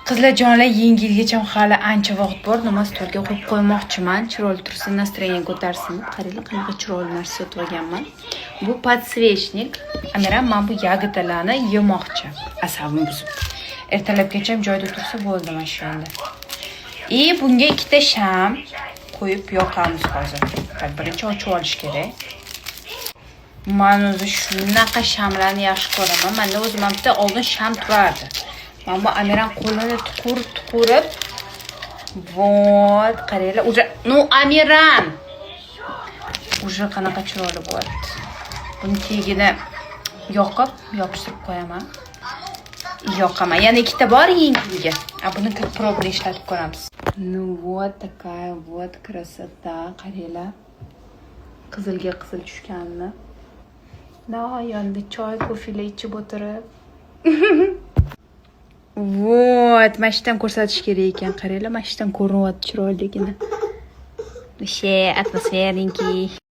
Qizlarjonlar, yengilgacha hali ancha vaqt bor. Nima stolga qo'yib qo'ymoqchiman. Chiroyli tursin, настроение ko'tarsin. Qaranglar, qanaqa chiroyli narsa sotib olganman. Bu подсвечник. Amiram men bu yagitalarni yemoqchi. Asabim buzib. Ertalabgacha joyda tursa bo'ldi mana shu endi. Bunga ikkita sham qo'yib yoqamiz hozir. Birinchi ochib olish kerak. Men o'zi shunaqa shamlarni yaxshi ko'raman. Menda o'zim ham bitta oldin sham turardi. Men bu Amiram qo'lini tuqurib, vot, qaranglar, уже, Amiram. Уже qanaqa chiroyli bo'lyapti. Buni tagini yopishtirib qo'yaman. Yoqaman. Yana ikkita bor yengilga. Buni probni ishlatib ko'ramiz. Вот такая вот красота, qaranglar. Qizilga qizil tushganini. Yonda choy, ko'filar ichib o'tirib. Вот, mashtan ko'rsatish kerak ekan. Qaranglar, mashtan ko'rinyapti chiroyligini. O'sha atmosferniki.